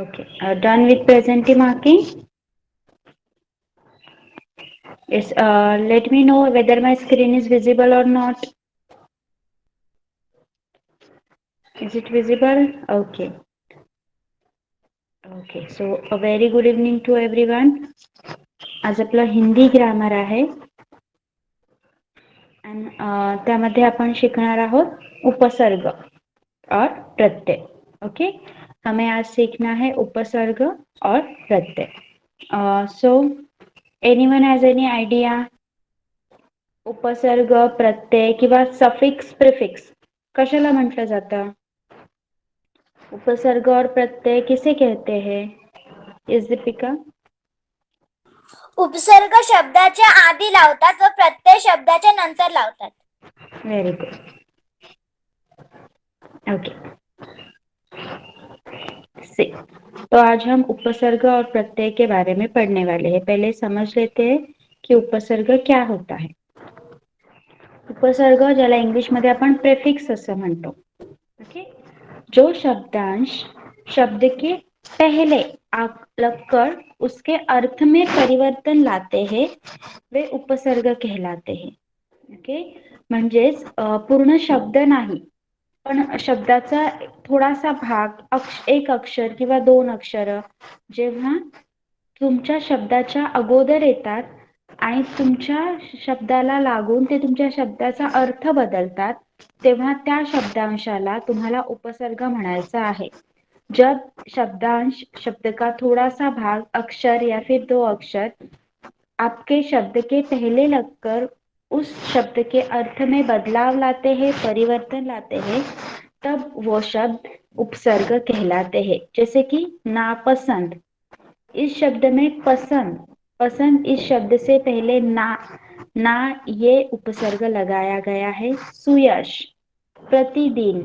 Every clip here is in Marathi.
Okay. Done with present marking. Yes. Let me know whether my screen is visible or not. Is it visible? Okay. Okay. So a very good evening to everyone. आज आपला हिंदी ग्रामर आहे आणि त्यामध्ये आपण शिकणार आहोत उपसर्ग और प्रत्यय. ओके. हमें आज सीखना है उपसर्ग और प्रत्यय. So anyone has any idea? उपसर्ग, प्रत्यय किंवा सफिक्स, प्रिफिक्स कशाला म्हटलं जातं? उपसर्ग और प्रत्यय किसे कहते हैं? इस दीपिका. उपसर्ग शब्दाच्या आधी लावतात व प्रत्यय शब्दाच्या नंतर लावतात. Very good. ओके. तो आज हम उपसर्ग और प्रत्यय के बारे में पढ़ने वाले हैं. पहले समझ लेते हैं कि उपसर्ग क्या होता है. उपसर्ग ज्याला इंग्लिश मध्ये आपण प्रेफिक्स असं म्हणतो. ओके. जो शब्दांश शब्द के पहले लगकर उसके अर्थ में परिवर्तन लाते हैं वे उपसर्ग कहलाते हैं. ओके. म्हणजेच पूर्ण शब्द नाही पण शब्दाचा थोडासा भाग एक अक्षर किंवा दोन अक्षर जेव्हा तुमच्या शब्दाच्या अगोदर येतात आणि तुमच्या शब्दाला लागून ते तुमच्या शब्दाचा अर्थ बदलतात तेव्हा त्या शब्दांशाला तुम्हाला उपसर्ग म्हणायचा आहे. जब शब्दांश शब्द का थोड़ा सा भाग अक्षर या फिर दो अक्षर आपके शब्द के पहले लगकर उस शब्द के अर्थ में बदलाव लाते हैं, परिवर्तन लाते हैं, तब वो शब्द उपसर्ग कहलाते हैं. जैसे कि नापसंद. इस शब्द में पसंद पसंद इस शब्द से पहले ना ये उपसर्ग लगाया गया है. सुयश, प्रतिदिन,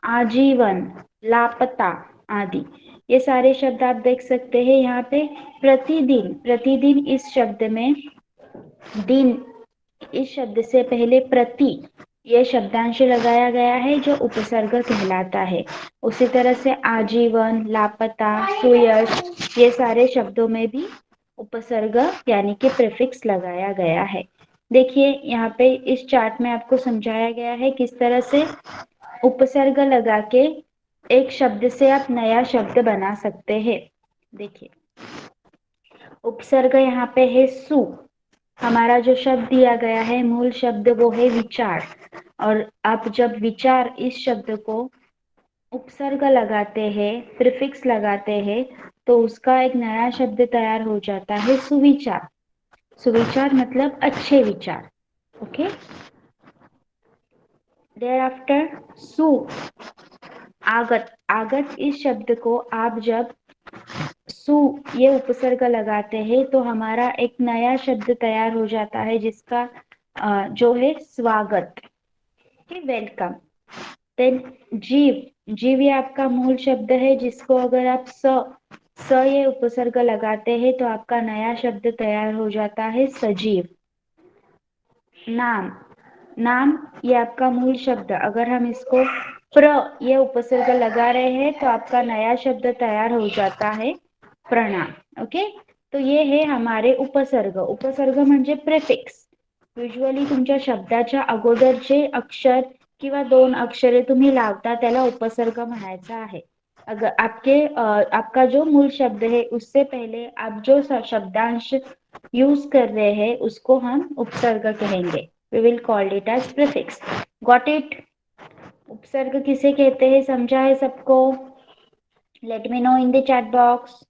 आजीवन, लापता आदि ये सारे शब्द आप देख सकते हैं यहाँ पे. प्रतिदिन, प्रतिदिन इस शब्द में दिन इस शब्द से पहले प्रति ये शब्दांश लगाया गया है जो उपसर्ग कहलाता है. उसी तरह से आजीवन, लापता, सुयश ये सारे शब्दों में भी उपसर्ग यानी कि प्रीफिक्स लगाया गया है. देखिए यहाँ पे इस चार्ट में आपको समझाया गया है किस तरह से उपसर्ग लगा के एक शब्द से आप नया शब्द बना सकते हैं. देखिए उपसर्ग यहाँ पे है सु. हमारा जो शब्द दिया गया है मूल शब्द वो है विचार और आप जब विचार इस शब्द को उपसर्ग लगाते हैं, प्रीफिक्स लगाते हैं तो उसका एक नया शब्द तैयार हो जाता है सुविचार. सुविचार मतलब अच्छे विचार. ओके. thereafter सु आगत. आगत इस शब्द को आप जब सु ये उपसर्ग लगाते हैं तो हमारा एक नया शब्द तैयार हो जाता है जिसका जो है स्वागत. वेलकम. देन जीव. जीव ये आपका मूल शब्द है जिसको अगर आप स ये उपसर्ग लगाते हैं तो आपका नया शब्द तैयार हो जाता है सजीव. नाम. नाम ये आपका मूल शब्द अगर हम इसको प्र ये उपसर्ग लगा रहे हैं तो आपका नया शब्द तैयार हो जाता है प्रणाम. ओके. तो ये है हमारे उपसर्ग. उपसर्ग म्हणजे प्रेफिक्स. युजली तुमच्या शब्दाच्या अगोदरचे अक्षर किंवा दोन अक्षरे तुम्ही लावता त्याला उपसर्ग म्हणायचा आहे. अगर आपका जो मूल शब्द है उससे पहले आप जो शब्दांश यूज कर रहे हैं उसको हम उपसर्ग कहेंगे. We will call it as prefix. Got it? उपसर्ग किसे कहते हैं समझा है सबको? Let me know in the chat box.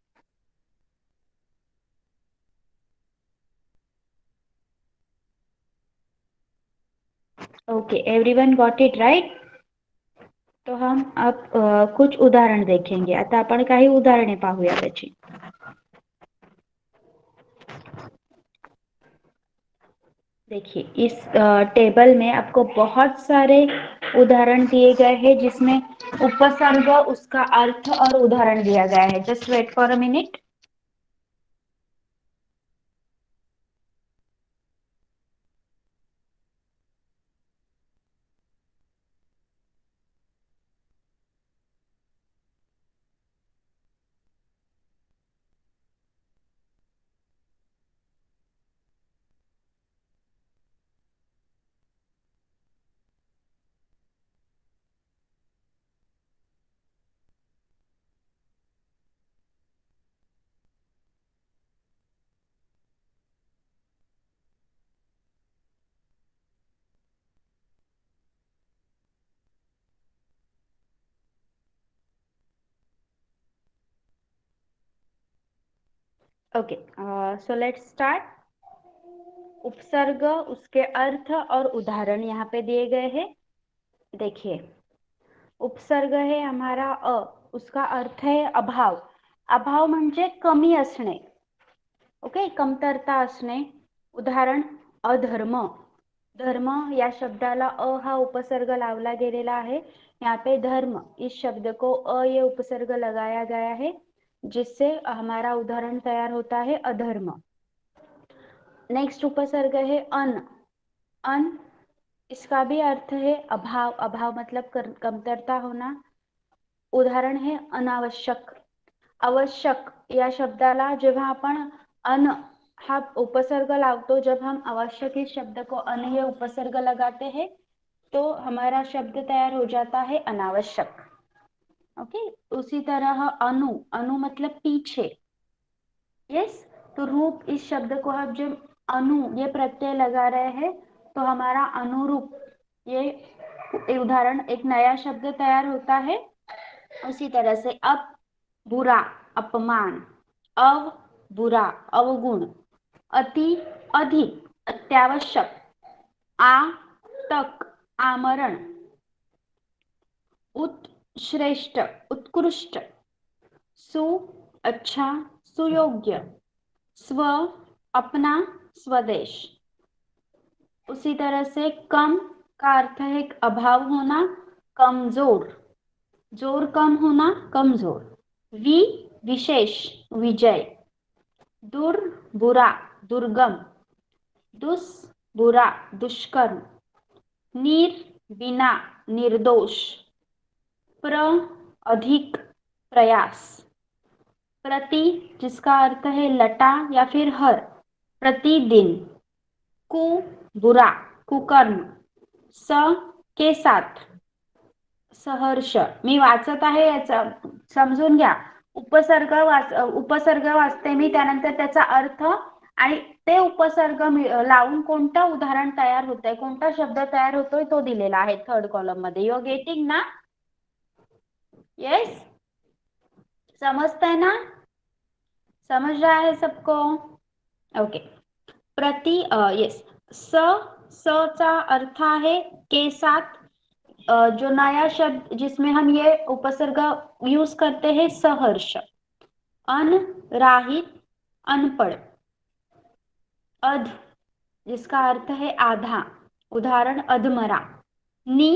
Okay, everyone got it right? तो हम अब कुछ उदाहरण देखेंगे. आता आपण काही उदाहरणे पाहूया त्याची. देखिए इस टेबल में आपको बहुत सारे उदाहरण दिए गए हैं जिसमें उपसर्ग उसका अर्थ और उदाहरण दिया गया है. Just wait for a minute. Okay, so let's start. उपसर्ग, उसके अर्थ और उदाहरण यहाँ पे दिए गए हैं। देखिए, उपसर्ग है हमारा अ, उसका अर्थ है अभाव। अभाव म्हणजे कमी असणे, ओके, कमतरता असणे। उदाहरण अधर्म। धर्म या शब्दाला अ हा उपसर्ग लावला गेलेला है। यहाँ पे धर्म इस शब्द को अ ये उपसर्ग लगाया गया है, जिससे हमारा उदाहरण तैयार होता है अधर्म। नेक्स्ट उपसर्ग है अन। अन, इसका भी अर्थ है अभाव। अभाव मतलब कमतरता होना। उदाहरण है अनावश्यक। आवश्यक या शब्दाला जेव्हा आपण अन हा उपसर्ग लावतो, जब हम आवश्यक इस शब्द को अन ये उपसर्ग लगाते हैं तो हमारा शब्द तैयार हो जाता है अनावश्यक। ओके, उसी तरह अनु। अनु मतलब पीछे। यस, तो रूप इस शब्द को हम जब अनु ये प्रत्यय लगा रहे हैं तो हमारा अनुरूप ये उदाहरण एक नया शब्द तैयार होता है। उसी तरह से अब बुरा अपमान, अव बुरा अवगुण, अति अधिक अत्यावश्यक, आ तक आमरण, उत्श्रेष्ठ उत्कृष्ट, सु अच्छा सुयोग्य, स्व अपना स्वदेश। उसी तरह से कम का अर्थ है अभाव होना, कमजोर, जोर कम होना, कमजोर। वि विशेष विजय, दुर बुरा दुर्गम, दुस बुरा दुष्कर्म, निर बिना निर्दोष, प्र अधिक प्रयास, प्रति जिसका अर्थ है लटा या फिर हर, प्रतिदिन, कु बुरा कुकर्म, स के साथ सहर्ष। मी वाचत आहे, याचा समजून घ्या। उपसर्ग वाचते मी, त्यानंतर त्याचा अर्थ आणि ते उपसर्ग लावून कोणतं उदाहरण तयार होतंय, कोणता शब्द तयार होतोय तो दिलेला आहे थर्ड कॉलम मध्ये। यू आर गेटिंग ना? यस, समजतंय ना? समझ रहा है सबको? ओके, प्रति यस, स चा अर्थ है के साथ। जो नया शब्द जिसमें हम ये उपसर्ग यूज करते हैं सहर्ष। अनराहित अनपढ़, अध जिसका अर्थ है आधा, उदाहरण अधमरा। नि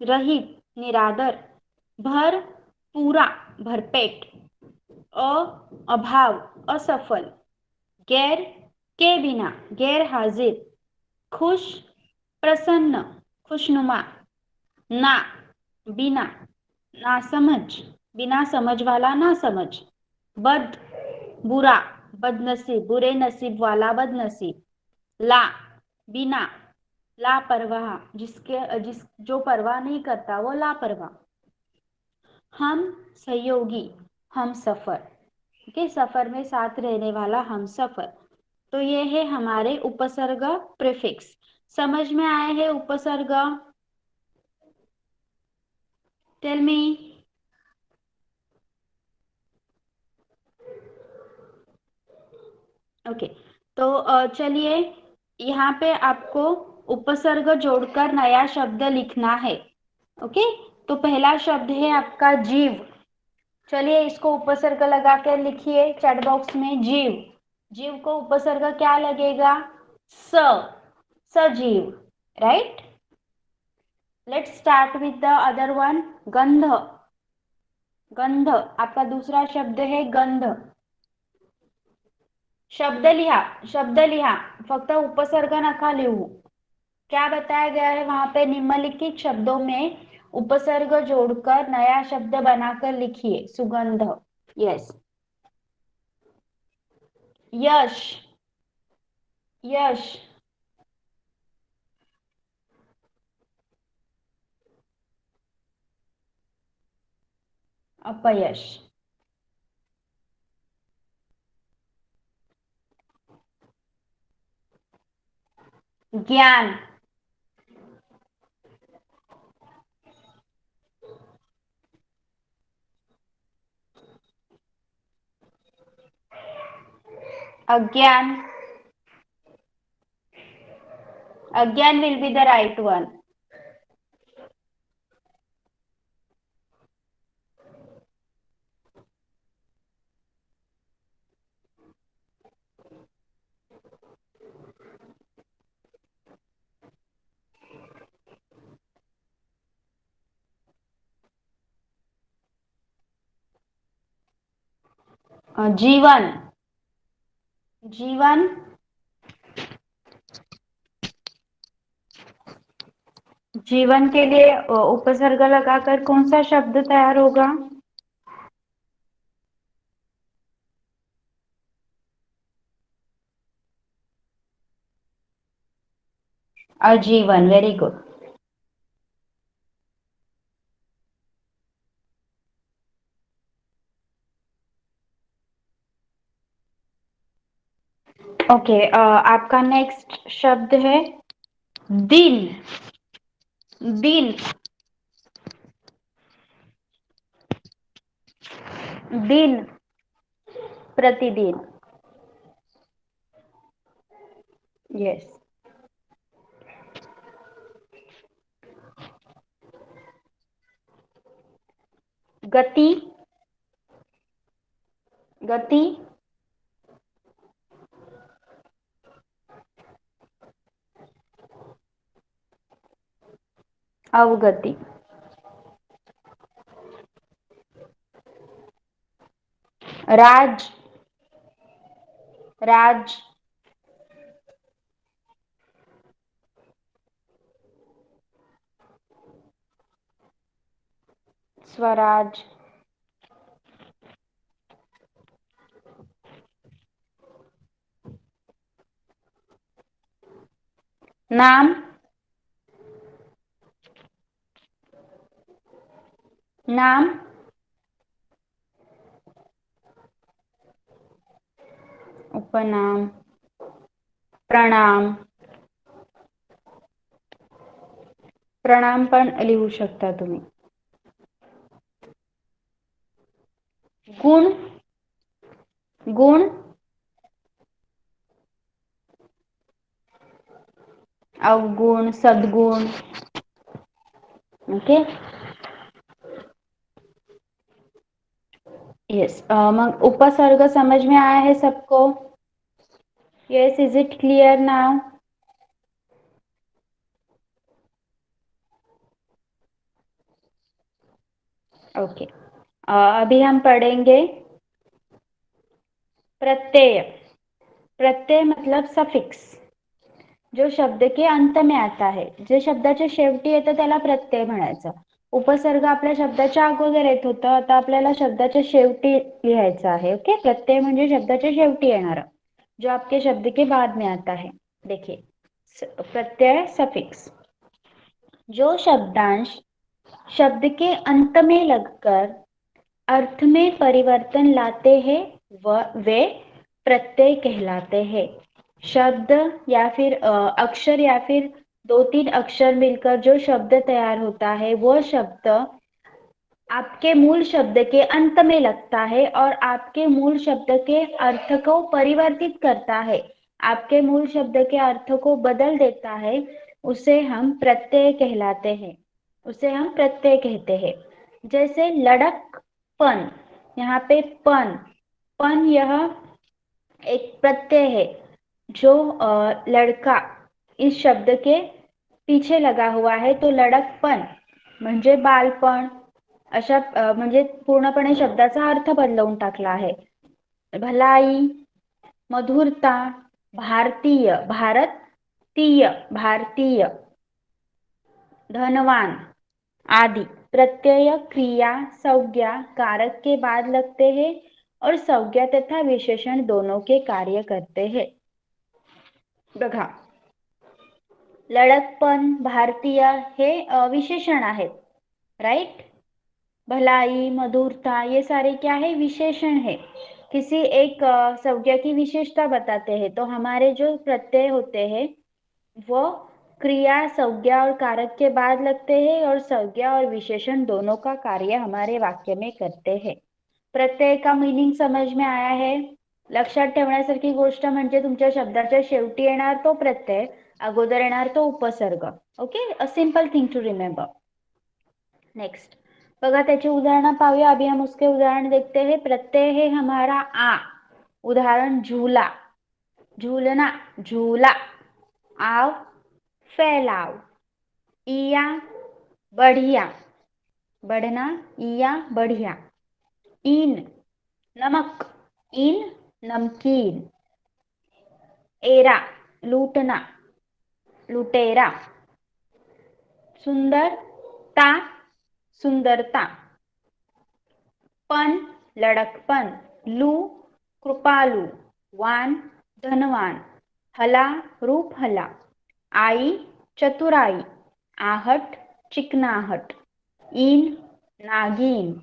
रहित निरादर, भर पूरा भरपेट, अ अभाव असफल, गैर के बिना गैर हाजिर, खुश प्रसन्न खुशनुमा, ना बिना नासमझ बिना समझ वाला ना समझ, बद बुरा बदनसीब बुरे नसीब वाला बदनसीब, ला बिना लापरवाह जिस जो परवाह नहीं करता वो लापरवाह, हम सहयोगी हम सफर, के सफर में साथ रहने वाला हम सफर। तो ये है हमारे उपसर्ग प्रीफिक्स। समझ में आए हैं उपसर्ग? Tell me. ओके, तो चलिए यहाँ पे आपको उपसर्ग जोड़कर नया शब्द लिखना है। ओके, तो पहला शब्द है आपका जीव। चलिए इसको उपसर्ग लगा कर लिखिए चैट बॉक्स में, जीव। जीव को उपसर्ग क्या लगेगा? स, सजीव, right. Let's start with the other one, गंध। गंध आपका दूसरा शब्द है गंध। शब्द लिहा, शब्द लिहा, फक्त उपसर्ग नका लिहू। क्या बताया गया है वहां पे? निम्नलिखित शब्दों में उपसर्ग जोड़कर नया शब्द बनाकर लिखिए। सुगंध, यस। यश, यश, अपयश, ज्ञान, अज्ञान. Agyan will be the right one. जीवन. जीवन. जीवन के लिए उपसर्ग लगाकर कौन सा शब्द तैयार होगा? आजीवन. Very good. ओके, आपका नेक्स्ट शब्द है दिन. दिन. दिन. प्रतिदिन. यस. गति. गति. अवगति. राज. राज. स्वराज. नाम. नाम. उपनाम. प्रणाम. प्रणाम पण लिहू शकता तुम्ही. गुण. गुण. अवगुण. सद्गुण. ओके. यस. मग उपसर्ग समझ में आया है सबको? Yes. Is it clear now? Okay. अभी हम पढ़ेंगे प्रत्यय. प्रत्यय मतलब सफिक्स. जो शब्द के अंत में आता आहे, जे शब्दाच्या शेवटी येतं त्याला प्रत्यय म्हणायचं. उपसर्ग आपल्या शब्दाच्या अगोदर येत होतं, आता आपल्याला शब्दाच्या शेवटी लिहायचं आहे. ओके. प्रत्यय म्हणजे शब्दाच्या शेवटी येणार, जो आपके शब्द के बाद में आता है. देखिए, प्रत्यय सफिक्स. जो शब्दांश शब्द के अंत में लगकर अर्थ में परिवर्तन लाते हैं वे प्रत्यय कहलाते हैं. शब्द या फिर अक्षर या फिर 2-3 अक्षर मिलकर जो शब्द तैयार होता है, वो शब्द आपके मूल शब्द के अंत में लगता है और आपके मूल शब्द के अर्थ को परिवर्तित करता है, आपके मूल शब्द के अर्थ को बदल देता है, उसे हम प्रत्यय कहलाते हैं. उसे हम प्रत्यय कहते हैं. जैसे लड़कपन. यहाँ पे पन. पन यह एक प्रत्यय है जो लड़का इस शब्द के पीछे लगा हुआ है, तो लड़कपण म्हणजे बालपण. अशा म्हणजे पूर्णपणे शब्दाचा अर्थ बदलवून टाकला आहे. भलाई. मधुरता. भारतीय. भारतीय. भारतीय. धनवान आदि. प्रत्यय क्रिया संज्ञा कारक के बाद लगते हैं और संज्ञा तथा विशेषण दोनों के कार्य करते हैं. बघा, लड़कपन, भारतीय हे विशेषण आहेत. राइट. भलाई, मधुरता, ये सारे क्या है? विशेषण है. किसी एक संज्ञा की विशेषता बताते हैं, तो हमारे जो प्रत्यय होते हैं वो क्रिया संज्ञा और कारक के बाद लगते हैं और संज्ञा और विशेषण दोनों का कार्य हमारे वाक्य में करते हैं. प्रत्यय का मीनिंग समझ में आया है? लक्षात ठेवण्यासारखी गोष्ट म्हणजे तुमच्या शब्दाच्या शेवटी येणार तो प्रत्यय, अगोदर येणार तो उपसर्ग. Okay, a simple thing to remember. Next बघा त्याची उदाहरणं पाहूया. अभी हम उसके उदाहरण देखते हैं. प्रत्यय है हमारा आ. उदाहरण झूला, झूलना, झूला. आव, फैलाव. इया, बढ़िया, बढ़ना, इया, बढ़िया. ईन, नमक, इन, नमकीन. एरा, लूटना, लुटेरा. सुंदर, ता, सुंदरता. पन, लड़कपन. लू, कृपालू. वान, धनवान. हला, रूप हला. आई, चतुराई. आहट, चिकनाहट. इन, नागिन.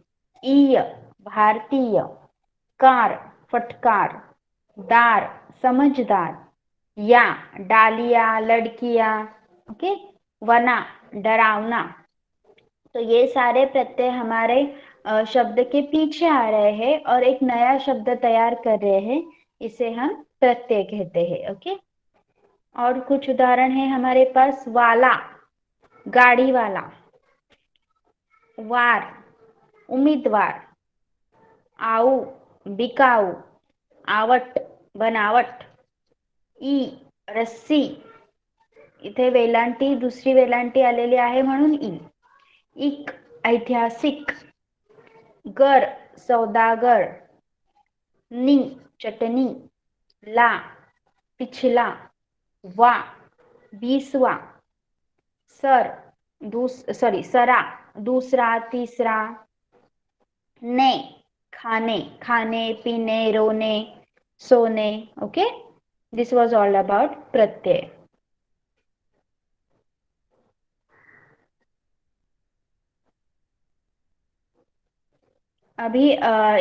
ईय, भारतीय. कार, फटकार. दार, समझदार. या, डालिया, लड़कियां. ओके, वना, डरावना. तो ये सारे प्रत्यय हमारे शब्द के पीछे आ रहे हैं और एक नया शब्द तैयार कर रहे हैं, इसे हम प्रत्यय कहते हैं. ओके, और कुछ उदाहरण है हमारे पास. वाला, गाड़ी वाला. वार, उम्मीदवार. आऊ, बिकाऊ. आवट, बनावट. ई, रस्सी. इथे वेलांटी, दुसरी वेलांटी आलेली आहे म्हणून ई. इक, ऐतिहासिक. गर, सौदागर. नी, चटनी. ला, पिछला. वा, 20वां. सर, सरा, दूसरा, तीसरा. ने, खाने, खाने पीने, रोने, सोने. Okay, this was all about प्रत्यय. अभी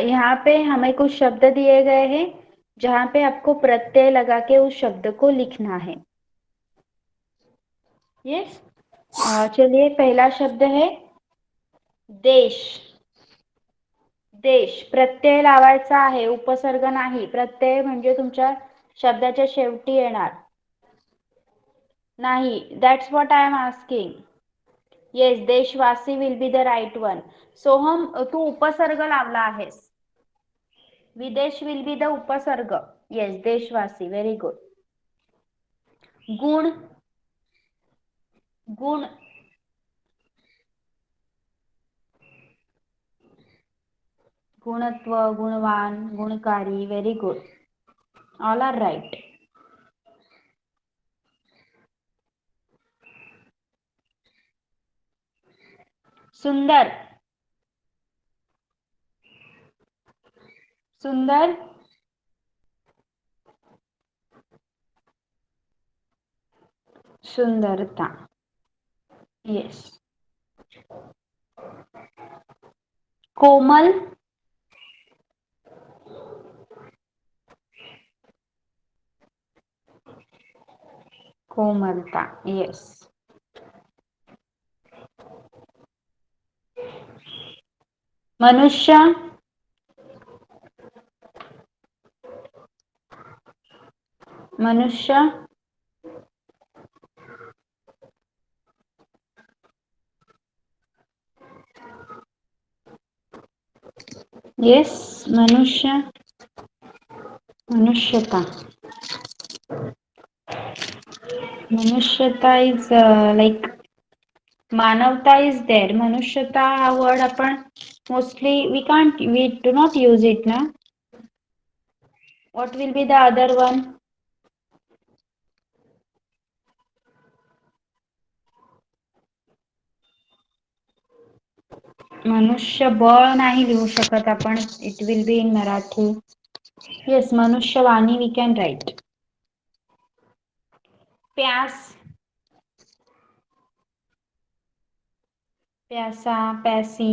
यहाँ पे हमें कुछ शब्द दिए गए हैं जहाँ पे आपको प्रत्यय लगा के उस शब्द को लिखना है. यस, चलिए पहला शब्द है देश. देश, प्रत्यय लावायचा आहे, उपसर्ग नाही. प्रत्यय म्हणजे तुमच्या शब्दाच्या शेवटी येणार नाही. That's what I am asking. Yes, देशवासी will be the right one. Soham, तू उपसर्ग लावला आहेस. विदेश विल बी द उपसर्ग. येस, देशवासी. Very good. गुण, गुण. गुणत्व, गुणवान, गुणकारी. Very good, all are right. सुंदर, सुंदर. सुंदरता. येस. कोमल, कोमलता. येस. मनुष्य, मनुष्य. येस, मनुष्य, मनुष्यता. मनुष्यता इज लाईक मानवता इज देअर. मनुष्यता हा वर्ड आपण mostly we do not use it ना. What will be the other one? मनुष्यबळ नाही लिहू शकत आपण. It will be in Marathi. Yes, मनुष्यवाणी वी कॅन राईट. प्यास, प्यासा, प्यासी.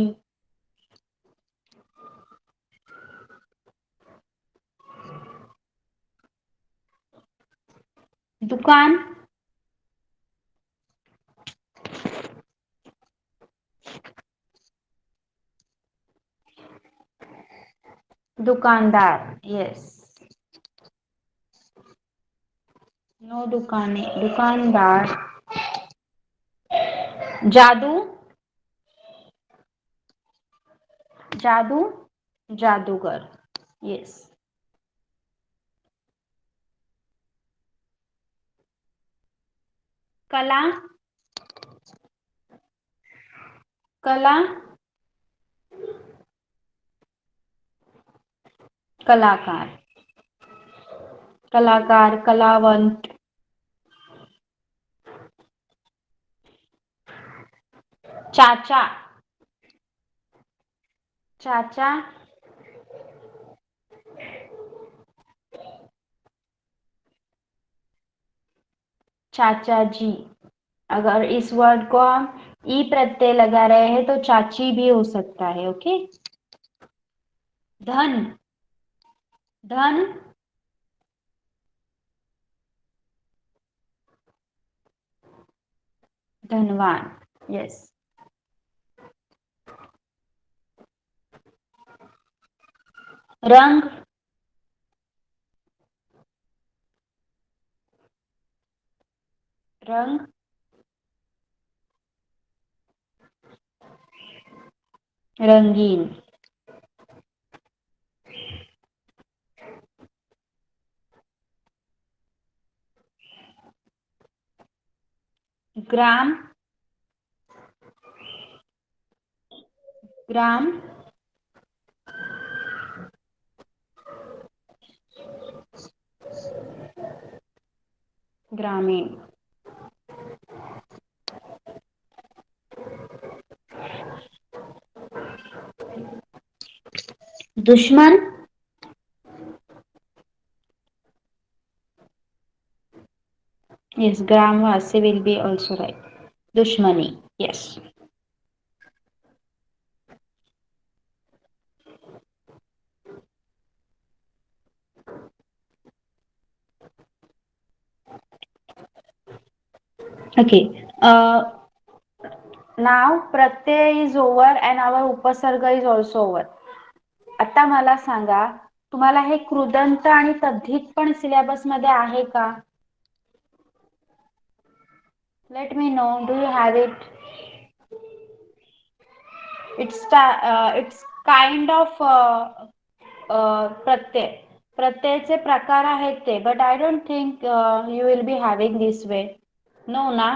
दुकान, दुकानदार. येस. नो दुकाने, दुकानदार. जादू, जादू, जादूगर. येस. कला, कला, कलाकार, कलाकार, कलावंत. चाचा, चाचा, चाचा जी. अगर इस वर्ड को हम ई प्रत्यय लगा रहे हैं तो चाची भी हो सकता है. ओके. धन, धन, धनवान. यस. रंग, रंग, रंगीन. ग्राम, ग्राम, ग्रामीण. दुश्मन, yes, ग्रामवासी will be also right. दुश्मनी. Yes. Okay. Now Pratyaya is over and our उपसर्ग is also over. आता मला सांगा, तुम्हाला हे कृदंत आणि तद्धित पण सिलेबस मध्ये आहे का? Let me know. Do you have it? It's kind of प्रत्यय. प्रत्ययाचे प्रकार आहेत ते, but I don't think you will be having this way. No, na?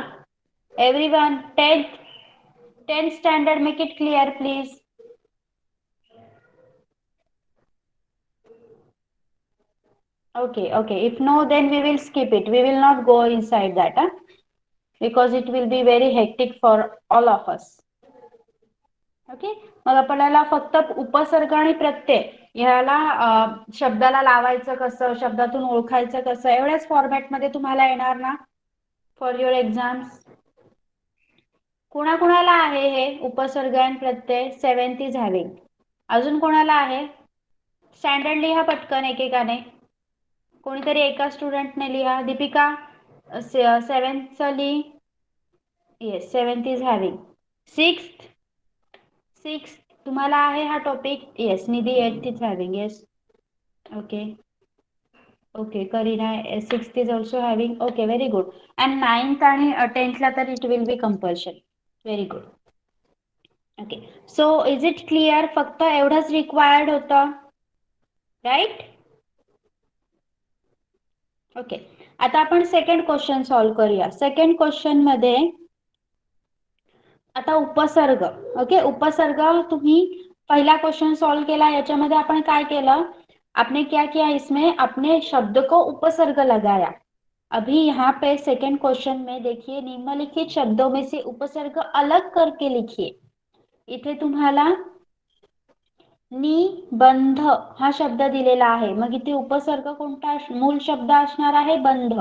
Everyone, 10th standard, make it clear, please. Okay. If no, then we will skip it. We will not go inside that, because it will be very hectic for all of us. Okay. मग आपल्याला फक्त उपसर्ग आणि प्रत्यय ह्याला शब्दाला लावायचं कसं, शब्दातून ओळखायचं कसं, एवढ्याच फॉर्मॅट मध्ये तुम्हाला येणार ना फॉर युअर एक्झाम्स. कुणाकुणाला आहे हे उपसर्ग आणि प्रत्यय? 7th is having. अजून कोणाला आहे? स्टँडर्ड लिहा पटकन एकेकाने. कोणीतरी एका स्टुडंटने लिहा. दीपिका 7th लिही. Yes, 7th is having. 6th तुम्हाला आहे हा topic? Yes. Nidhi 8th is having. Yes. Okay. Kareena 6th is also having. Okay, very good. And 9th आणि 10th ला तर it will B compulsory. Very good. Okay. So is it clear? फक्त एवढंच रिक्वायर्ड होतं, राईट? ओके. आता आपण सेकंड क्वेश्चन सॉल्व्ह करूया. सेकंड क्वेश्चन मध्ये आता उपसर्ग. ओके. उपसर्ग तुम्ही पहला क्वेश्चन सॉल्व केला, याच्यामध्ये आपण काय केलं? आपने क्या किया, इसमें अपने शब्द को उपसर्ग लगाया. अभी यहाँ पे सेकंड क्वेश्चन में देखिए, निम्नलिखित शब्दों में से उपसर्ग अलग करके लिखिए. इथे तुम्हाला निबंध हा शब्द दिलेला आहे. मग इथे उपसर्ग कोणता? मूळ शब्द असणार आहे बंध.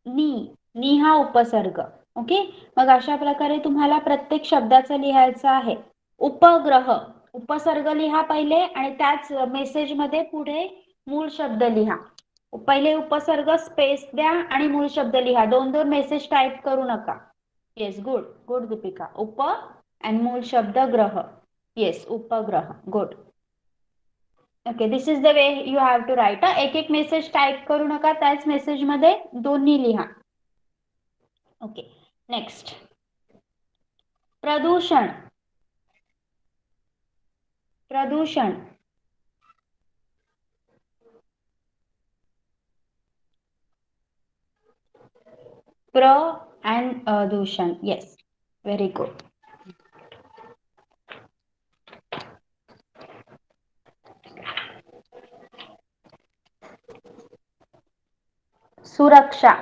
नी हा उपसर्ग. ओके. मग अशा प्रकारे तुम्हाला प्रत्येक शब्दाचं लिहायचं आहे. उपग्रह, उपसर्ग लिहा पहिले आणि त्याच मेसेज मध्ये पुढे मूळ शब्द लिहा. पहिले उपसर्ग स्पेस द्या आणि मूळ शब्द लिहा. दोन मेसेज टाइप करू नका. Yes, good Deepika. उप आणि मूळ शब्द ग्रह. येस, उपग्रह. Good. Okay, this is the way you have to write. एक एक मेसेज टाईप करू नका, त्याच मेसेज मध्ये दोन्ही लिहा. Okay, next. प्रदूषण. प्रदूषण. प्र अँड दूषण. Yes, very good. सुरक्षा.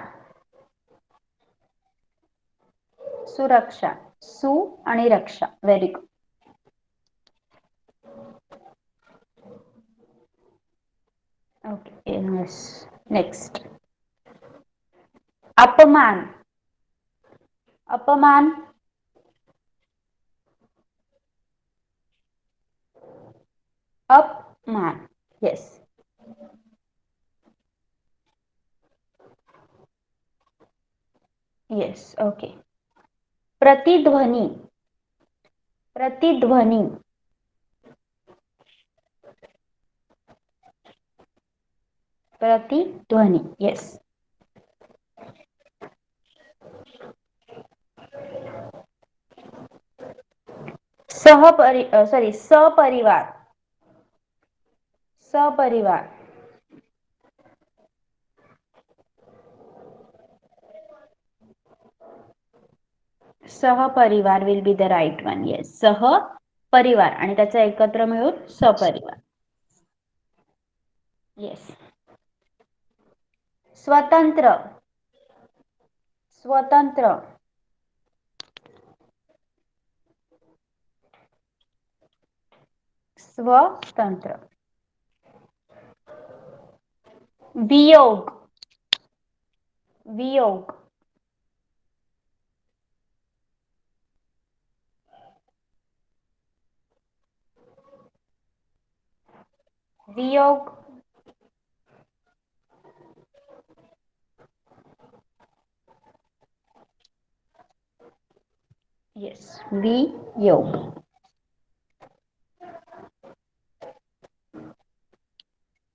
सुरक्षा. सु आणि रक्षा. Very good. Okay, next. अपमान. अपमान. अपमान. येस. Yes, okay. प्रतिध्वनी. प्रतिध्वनी. प्रतिध्वनी. येस. सपरिवार. सपरिवार. सहपरिवार will be the right one. Yes, सहपरिवार आणि त्याचा एकत्र मिळून सपरिवार. येस. स्वतंत्र. स्वतंत्र. स्वतंत्र. वियोग. वियोग. वियोग. येस, वियोग.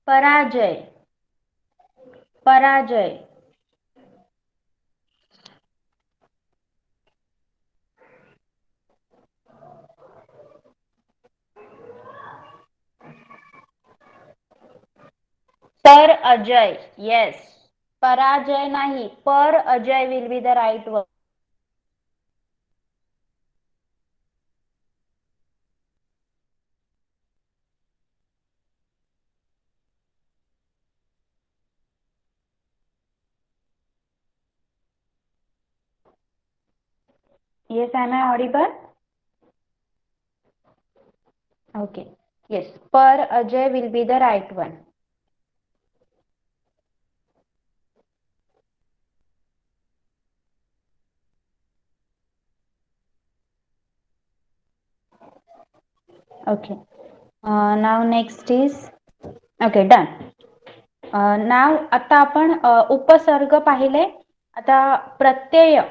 पराजय. पराजय. पर अजय. येस, पराजय नाही, पर Ajay will be the right one. Yes, am I audible? Okay. Yes, per Ajay will be the right one. Okay. Now next is okay, done. Now आता आपण उपसर्ग पाहिले. आता प्रत्यय.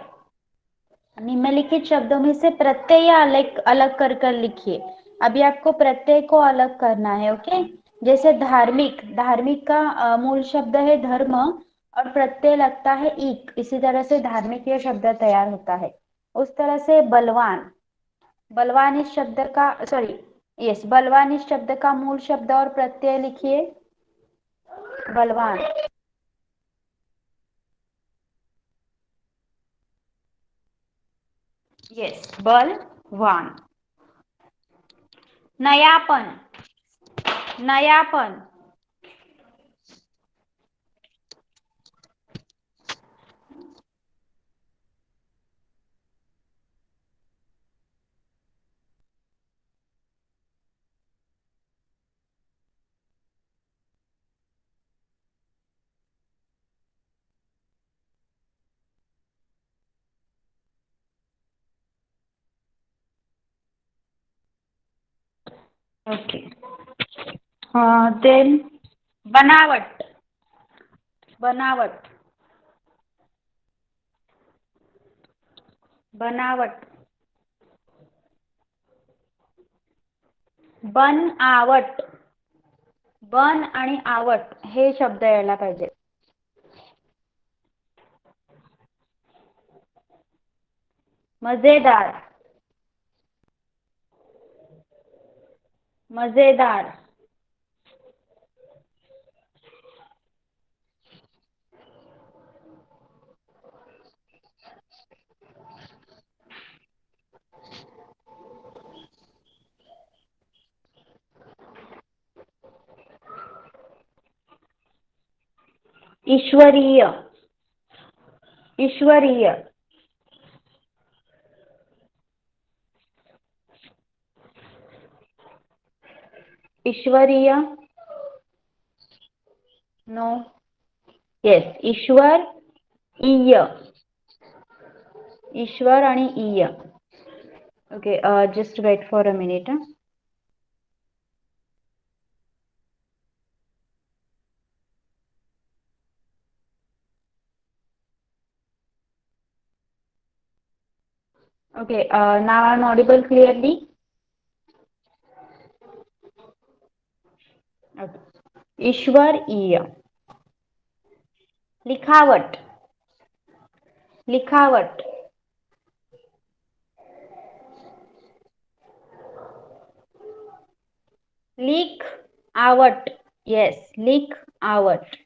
निम्नलिखित शब्दों में से प्रत्यय अलग अलग कर लिखिए. अभी आपको प्रत्यय को अलग करना है. ओके, जैसे धार्मिक. धार्मिक का मूल शब्द है धर्म और प्रत्यय लगता है इक. इसी तरह से धार्मिक यह शब्द तैयार होता है. उस तरह से बलवान. बलवान इस शब्द का यस, बलवान इस शब्द का मूल शब्द और प्रत्यय लिखिए. बलवान. यस, बलवान. नयापन. नयापन. ओके. देन बनावट. बनावट. बनावट. बनावट. बन आणि आवट हे शब्द यायला पाहिजे. मजेदार, मजेदार, ईश्वरीय, ईश्वरीय, ईश्वरीय, नो, येस, ईश्वर, ईय, ईश्वर आणि ईय. Okay, just wait for a minute. Okay, now I'm audible clearly. Okay. ईश्वरीय, लिखावट, लिखावट, लिख आवट, येस, लिख आवट,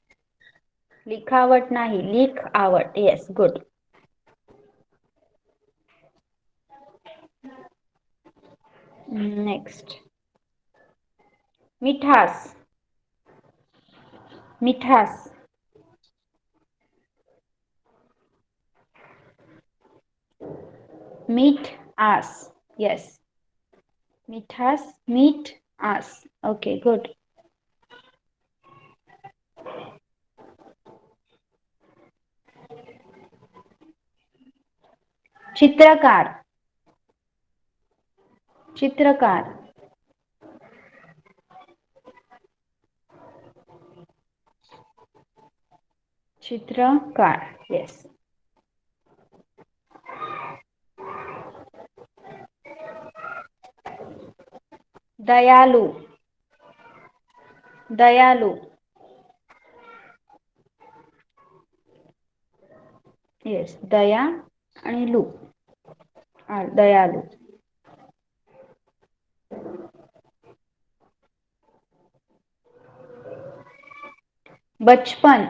लिखावट नाही, लिख आवट, येस, गुड. नेक्स्ट, मिठास, मिठास, मीठ आस, येस, मिठास, मीठ आस, ओके, गुड. चित्रकार, चित्रकार, चित्रकार, येस. दयालू, दयालू, येस, दया आणि लू, दयालू. बचपन,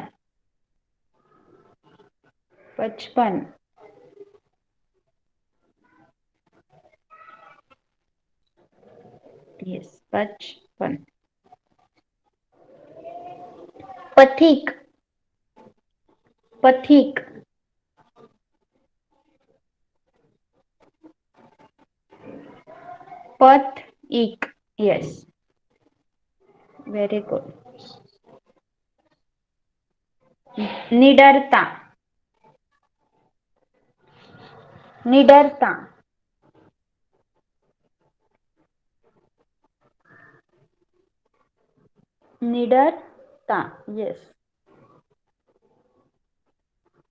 बचपन, यस, बचपन. पथिक, पथिक, पथ इक, यस, व्हेरी गुड. निडरता, निडरता, निडरता, यस.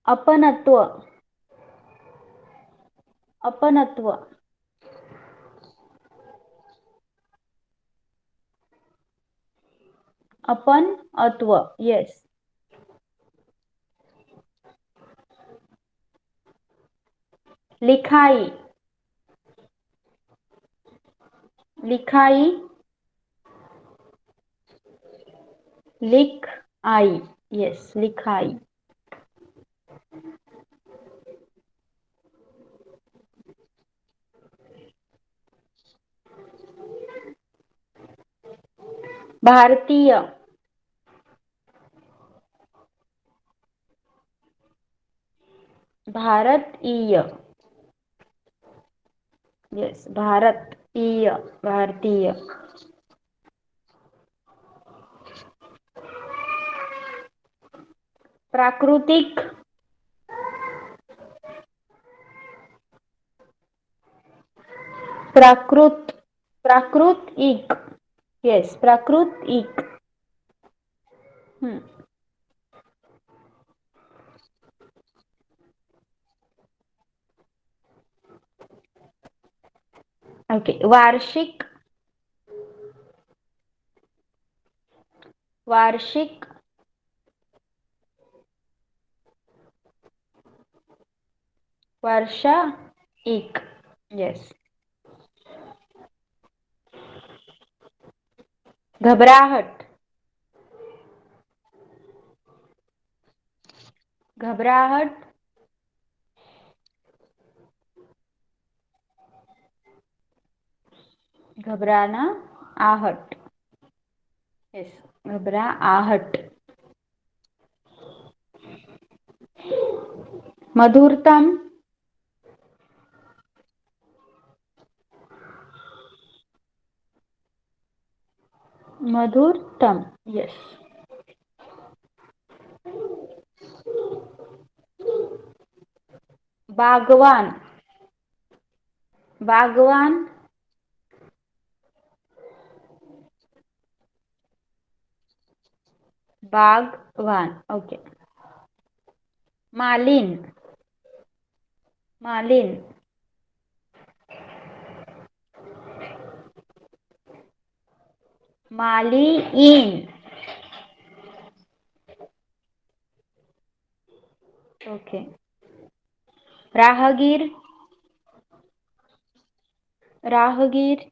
अपनत्व, अपनत्व, अपनत्व, यस. लिखाई, लिखाई, लिख आई, यस, लिखाई. भारतीय, भारतीय, यस, भारतीय, भारतीय. प्राकृतिक, प्राकृत, प्राकृत इक, यस, प्राकृत इक. ओके, वार्षिक, वार्षिक वर्षा एक यस घबराहट घबराहट घबराना आहट यस घबराहट मधुरतम मधुरतम यस बागवान बागवान बागवान ओके मालिन मालिन मालिइन ओके राहगीर राहगीर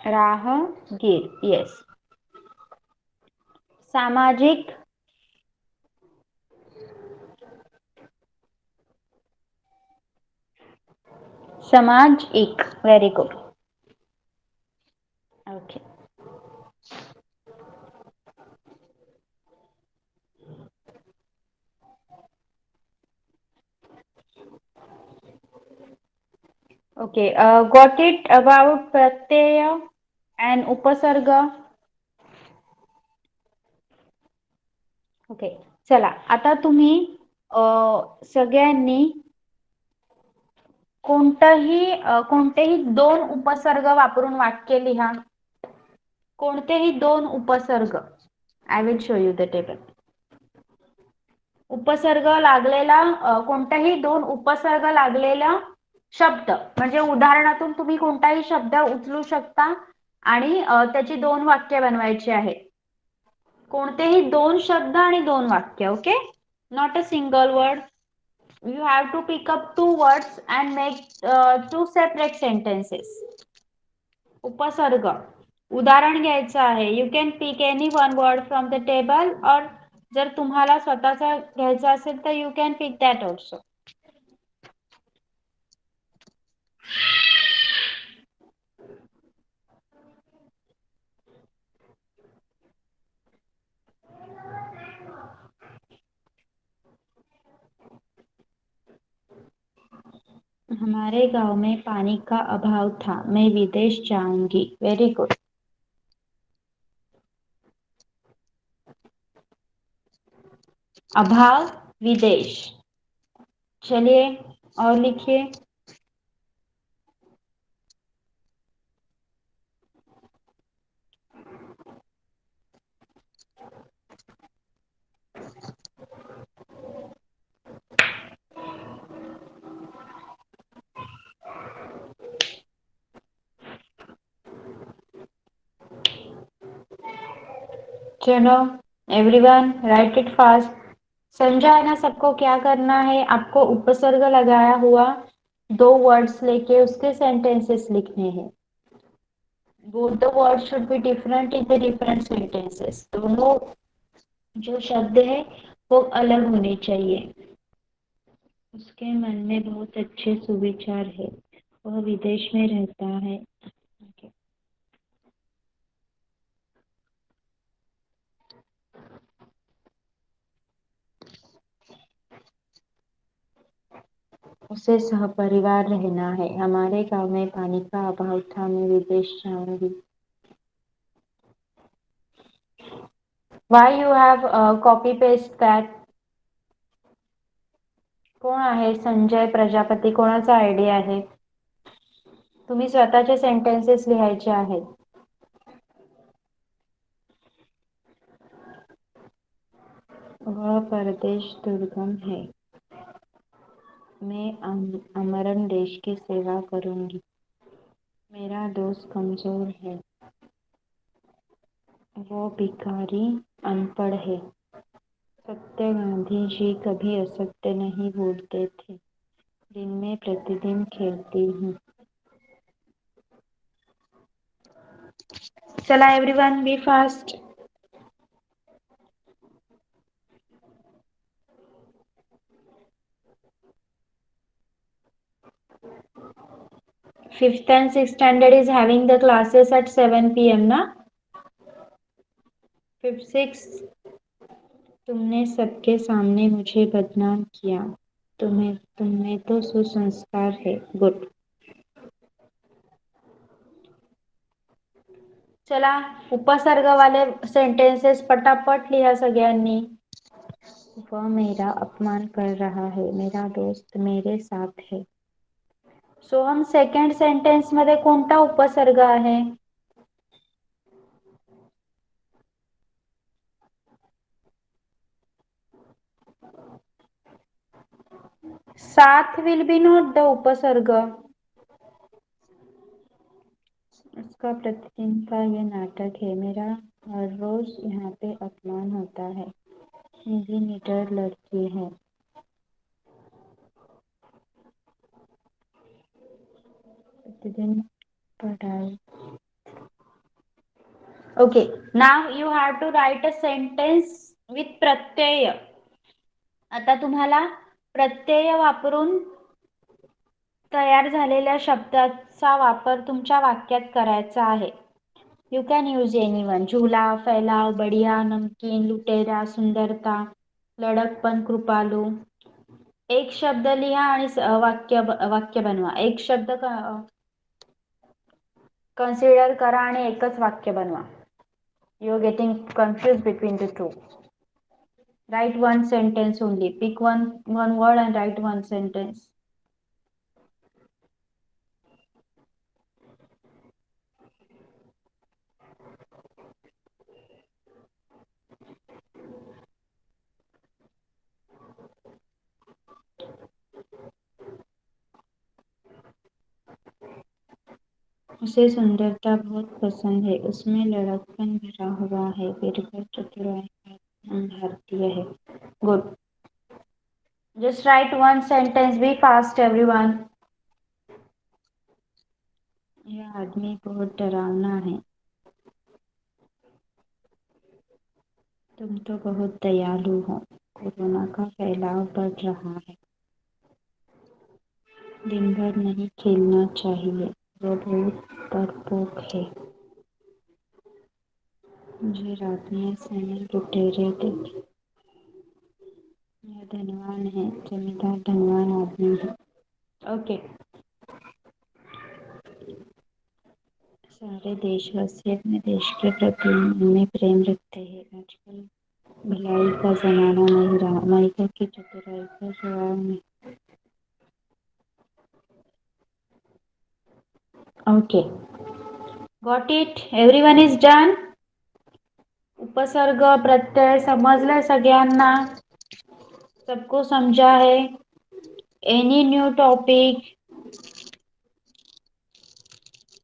राहगीर यस सामाजिक समाज एक very good okay okay got it about Pratyaya and उपसर्ग ओके चला आता तुम्ही सगळ्यांनी कोणतेही दोन उपसर्ग वापरून वाक्य लिहा कोणतेही दोन उपसर्ग I will show you the table उपसर्ग लागलेला कोणताही दोन उपसर्ग लागलेला शब्द म्हणजे उदाहरणातून तुम्ही कोणताही शब्द उचलू शकता आणि त्याची दोन वाक्य बनवायची आहेत कोणतेही दोन शब्द आणि दोन वाक्य okay not a single word you have to pick up two words and make two separate sentences उपसर्ग उदाहरण घ्यायचं आहे you can pick any one word from the table और जर तुम्हाला स्वतःचा घ्यायचा असेल तर you can pick that also हमारे गांव में पानी का अभाव था मैं विदेश जाऊंगी वेरी गुड अभाव विदेश चलिए और लिखिए चलो एवरीवन राइट इट फास्ट समझा है ना सबको क्या करना है आपको उपसर्ग लगाया हुआ दो वर्ड्स लेके उसके सेंटेंसेस लिखने हैं both the words should be different in the different sentences दोनों जो शब्द है वो अलग होने चाहिए उसके मन में बहुत अच्छे सुविचार है वह विदेश में रहता है okay. उसे सहपरिवार रहना है हमारे गांव में पानी का अभाव था मैं विदेश जाऊंगी why you have copy paste that कोण आहे संजय प्रजापती कोणाचा आयडिया आहे तुम्ही स्वतःचे सेंटेन्सेस लिहायचे आहेत वह परदेश दुर्गम है मैं अमरन देश की सेवा करूंगी मेरा दोस्त कमजोर है, वो भिखारी अनपढ़ है। सत्य गांधी जी कभी असत्य नहीं बोलते थे। दिन में प्रतिदिन खेलती हूँ। चला everyone be fast. Fifth and sixth standard is having the classes at 7 p.m. ना? Fifth, sixth, तुमने सबके सामने मुझे बदनाम किया। तुमने तो सुसंस्कार है। गुड। चला उपसर्ग वाले सेंटेन्सेस पटापट लिहा सगळ्यांनी। वह मेरा अपमान कर रहा है, मेरा दोस्त मेरे साथ है। सो हम सेकंड सेंटेन्स मध्ये कोणता उपसर्ग आहे? साथ विल बी नॉट द उपसर्ग। उसका प्रतिदिन का ये नाटक है। मेरा हर रोज यहाँ पे अपमान होता है। मेरी निडर लड़की है। प्रतिदिन पढ़ाई। Okay, now you have to write a sentence with प्रत्यय. आता तुम्हाला प्रत्यय वापरून तयार झालेल्या शब्दाचा वापर तुमच्या वाक्यात करायचा आहे. You can use anyone. झूला, फैलाव, बढ़िया, नमकीन, लुटेरा, सुंदरता, लडकपण, कृपालू. एक शब्द लिहा आणि वाक्य बनवा. एक शब्द कन्सिडर करा आणि एकच वाक्य बनवा. You are getting confused between the two. Write one sentence only. Pick one word and write one sentence. उसे सुंदरता बहुत पसंद है, उसमें लड़कपन भरा हुआ है, बीरबल चतुराई का भारतीय है. Good. Just write one sentence. Be fast, everyone. यह आदमी बहुत डरावना है. तुम तो बहुत दयालु हो. कोरोना का फैलाव बढ़ रहा है. दिन भर नहीं खेलना चाहिए, वो बहुत डरपोक है. मुझे रात में समय लुटेरे देखे. यह धनवान है, जमींदार धनवान आदमी है. ओके. सारे देशवासी अपने देश के प्रति उनमें प्रेम रखते हैं. आजकल भलाई का जमाना नहीं रहा, माइका की चतुराई का जवाब नहीं. Okay, got it. Everyone is done. उपसर्ग प्रत्यय समजलंय सगळ्यांना? सबको समझा है? Any new topic?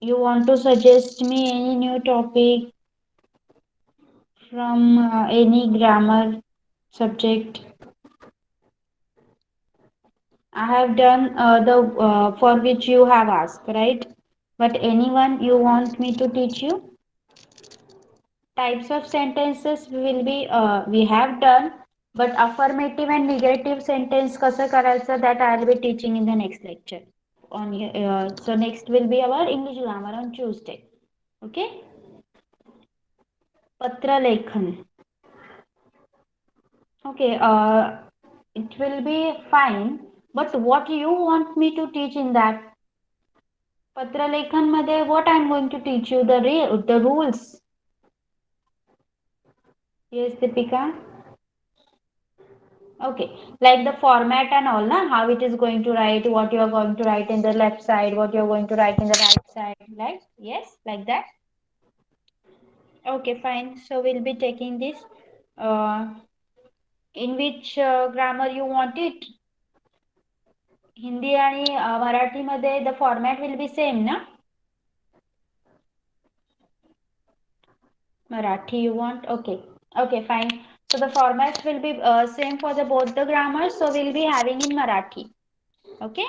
You want to suggest me any new topic from any grammar subject? I have done the for which you have asked, right? But anyone you want me to teach you? Types of sentences will be we have done, but affirmative and negative sentence कसं करायचं that I will be teaching in the next lecture. So next will be our English grammar on Tuesday. Okay? पत्र लेखन. Okay, it will be fine, but what you want me to teach in that? Patra Lekhan मध्ये what I am going to teach you? The rules. Yes, Deepika. Okay, like the format and all, na? How it is going to write, what you are going to write in the left side, what you are going to write in the right side, like yes, like that. Okay, fine. So we'll be taking this. In which grammar you want it? Hindi आणि मराठीमध्ये the format will be same ना? Marathi you want? Okay. Okay, fine. So the formats will be same for the both the grammars. So we'll be having in Marathi. Okay.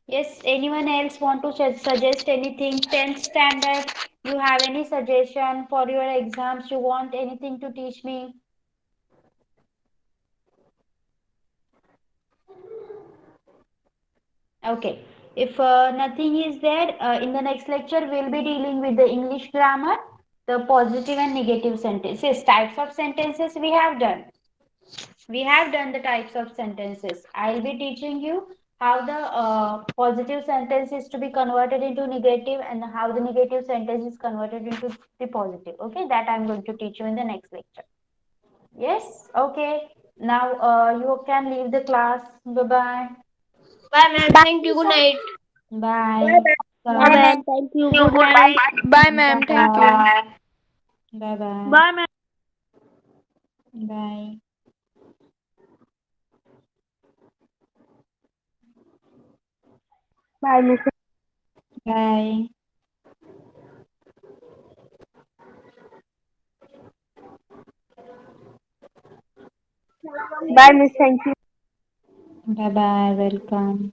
Yes. Anyone else want to suggest anything? 10th standard. You have any suggestion for your exams? You want anything to teach me? Okay. If nothing is there, in the next lecture, we'll be dealing with the English grammar, the positive and negative sentences. Types of sentences we have done. We have done the types of sentences. I'll be teaching you how the positive sentence is to be converted into negative and how the negative sentence is converted into the positive. Okay, that I'm going to teach you in the next lecture. Yes, okay. Now you can leave the class. Bye bye. Bye, ma'am. Thank you. Good night. Bye. Bye, Bye. ma'am. Thank you. Good night. Bye, Bye ma'am. Thank you. bye. Bye bye. Bye, ma'am. Bye. Bye, Miss. Bye. Bye, Miss. Thank you. Bye bye. Welcome.